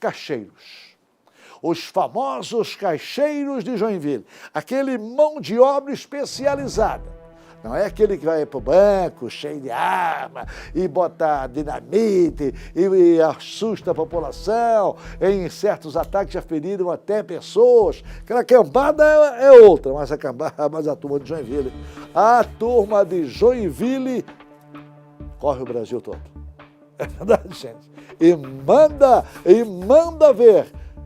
caixeiros. Os famosos caixeiros de Joinville, aquele mão de obra especializada. Não é aquele que vai para o banco cheio de arma e bota dinamite e assusta a população. Em certos ataques já feriram até pessoas. Aquela cambada é outra, mas a turma de Joinville. A turma de Joinville corre o Brasil todo. É verdade, gente. E manda ver.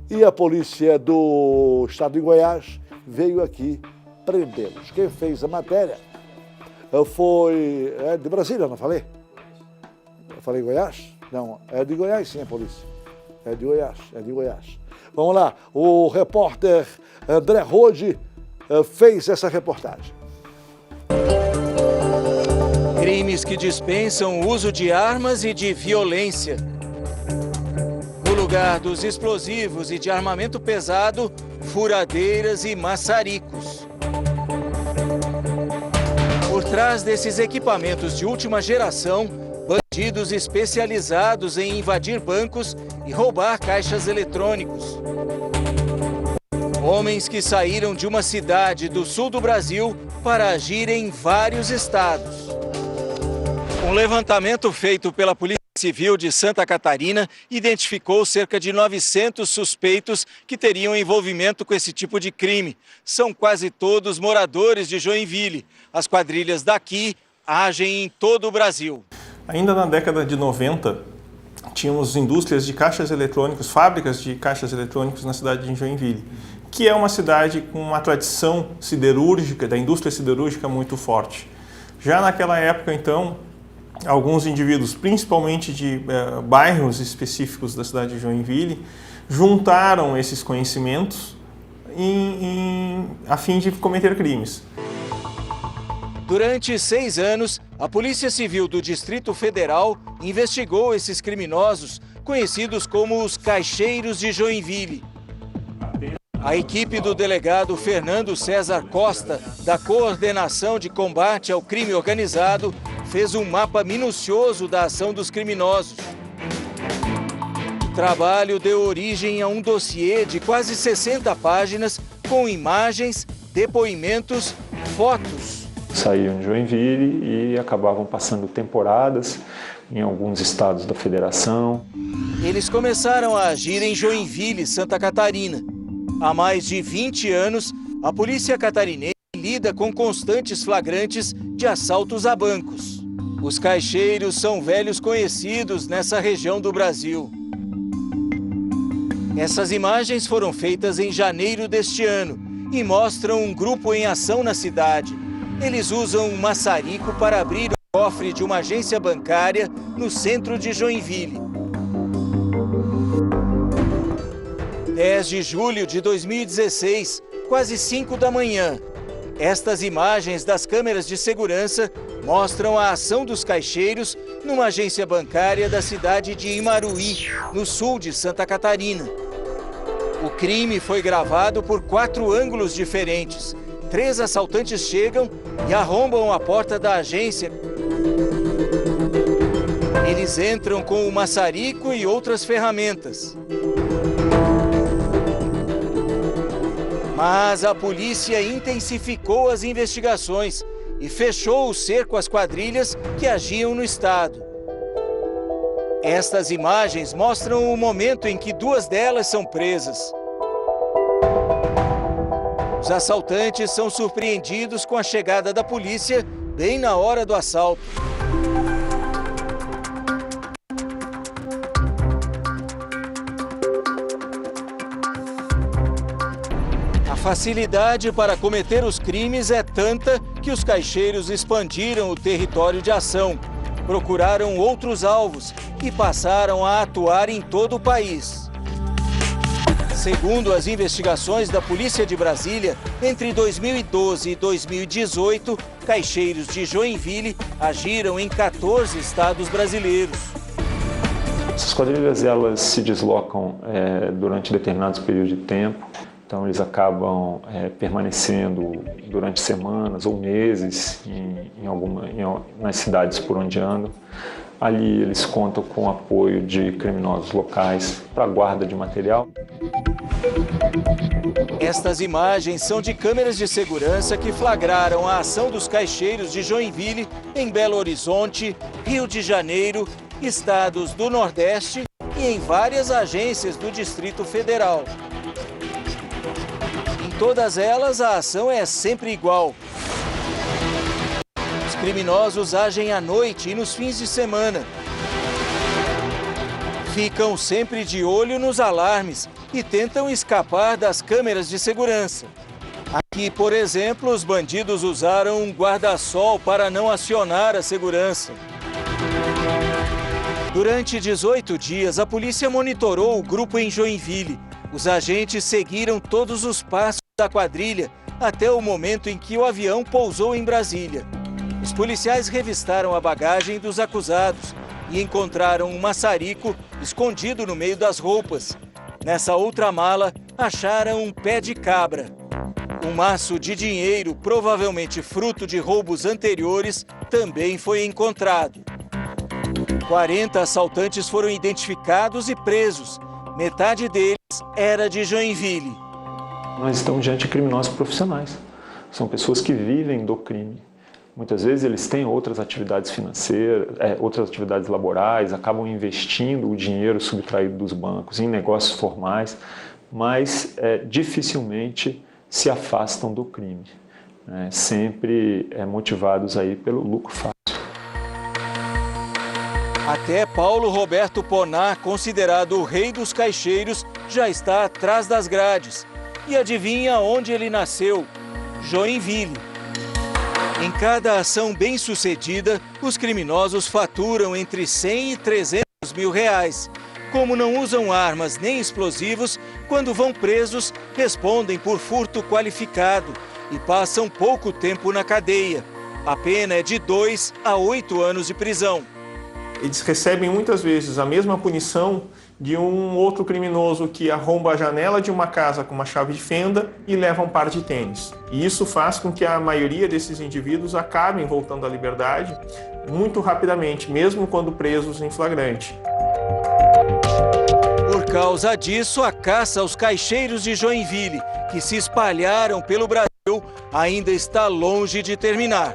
E a polícia do estado de Goiás veio aqui prendê-los. Quem fez a matéria foi... É de Brasília, não falei? Eu falei Goiás? Não, é de Goiás sim a polícia. É de Goiás. Vamos lá, o repórter André Rode fez essa reportagem. Crimes que dispensam o uso de armas e de violência. No lugar dos explosivos e de armamento pesado, furadeiras e maçaricos. Por trás desses equipamentos de última geração, bandidos especializados em invadir bancos e roubar caixas eletrônicos. Homens que saíram de uma cidade do sul do Brasil para agir em vários estados. Um levantamento feito pela Polícia Civil de Santa Catarina identificou cerca de 900 suspeitos que teriam envolvimento com esse tipo de crime. São quase todos moradores de Joinville. As quadrilhas daqui agem em todo o Brasil. Ainda na década de 90, tínhamos indústrias de caixas eletrônicos, fábricas de caixas eletrônicos na cidade de Joinville, que é uma cidade com uma tradição siderúrgica, da indústria siderúrgica muito forte. Já naquela época, então, alguns indivíduos, principalmente de bairros específicos da cidade de Joinville, juntaram esses conhecimentos a fim de cometer crimes. Durante 6 anos, a Polícia Civil do Distrito Federal investigou esses criminosos, conhecidos como os caixeiros de Joinville. A equipe do delegado Fernando César Costa, da Coordenação de Combate ao Crime Organizado, fez um mapa minucioso da ação dos criminosos. O trabalho deu origem a um dossiê de quase 60 páginas com imagens, depoimentos, fotos. Saíam de Joinville e acabavam passando temporadas em alguns estados da federação. Eles começaram a agir em Joinville, Santa Catarina. Há mais de 20 anos, a polícia catarinense lida com constantes flagrantes de assaltos a bancos. Os caixeiros são velhos conhecidos nessa região do Brasil. Essas imagens foram feitas em janeiro deste ano e mostram um grupo em ação na cidade. Eles usam um maçarico para abrir o cofre de uma agência bancária no centro de Joinville. 10 de julho de 2016, quase 5 da manhã. Estas imagens das câmeras de segurança mostram a ação dos caixeiros numa agência bancária da cidade de Imaruí, no sul de Santa Catarina. O crime foi gravado por 4 ângulos diferentes. 3 assaltantes chegam e arrombam a porta da agência. Eles entram com o maçarico e outras ferramentas. Mas a polícia intensificou as investigações e fechou o cerco às quadrilhas que agiam no estado. Estas imagens mostram o momento em que 2 delas são presas. Os assaltantes são surpreendidos com a chegada da polícia bem na hora do assalto. A facilidade para cometer os crimes é tanta que os caixeiros expandiram o território de ação, procuraram outros alvos e passaram a atuar em todo o país. Segundo as investigações da Polícia de Brasília, entre 2012 e 2018, caixeiros de Joinville agiram em 14 estados brasileiros. Essas quadrilhas elas se deslocam durante determinados períodos de tempo, então eles acabam permanecendo durante semanas ou meses nas cidades por onde andam. Ali eles contam com o apoio de criminosos locais para a guarda de material. Estas imagens são de câmeras de segurança que flagraram a ação dos caixeiros de Joinville, em Belo Horizonte, Rio de Janeiro, estados do Nordeste e em várias agências do Distrito Federal. Em todas elas, a ação é sempre igual. Os criminosos agem à noite e nos fins de semana. Ficam sempre de olho nos alarmes e tentam escapar das câmeras de segurança. Aqui, por exemplo, os bandidos usaram um guarda-sol para não acionar a segurança. Durante 18 dias, a polícia monitorou o grupo em Joinville. Os agentes seguiram todos os passos da quadrilha até o momento em que o avião pousou em Brasília. Os policiais revistaram a bagagem dos acusados e encontraram um maçarico escondido no meio das roupas. Nessa outra mala, acharam um pé de cabra. Um maço de dinheiro, provavelmente fruto de roubos anteriores, também foi encontrado. 40 assaltantes foram identificados e presos. Metade deles era de Joinville. Nós estamos diante de criminosos profissionais. São pessoas que vivem do crime. Muitas vezes eles têm outras atividades financeiras, outras atividades laborais, acabam investindo o dinheiro subtraído dos bancos em negócios formais, mas dificilmente se afastam do crime, né? Sempre motivados aí pelo lucro fácil. Até Paulo Roberto Ponar, considerado o rei dos caixeiros, já está atrás das grades. E adivinha onde ele nasceu? Joinville. Em cada ação bem-sucedida, os criminosos faturam entre 100 e 300 mil reais. Como não usam armas nem explosivos, quando vão presos, respondem por furto qualificado e passam pouco tempo na cadeia. A pena é de 2 a 8 anos de prisão. Eles recebem muitas vezes a mesma punição de um outro criminoso que arromba a janela de uma casa com uma chave de fenda e leva um par de tênis. E isso faz com que a maioria desses indivíduos acabem voltando à liberdade muito rapidamente, mesmo quando presos em flagrante. Por causa disso, a caça aos caixeiros de Joinville, que se espalharam pelo Brasil, ainda está longe de terminar.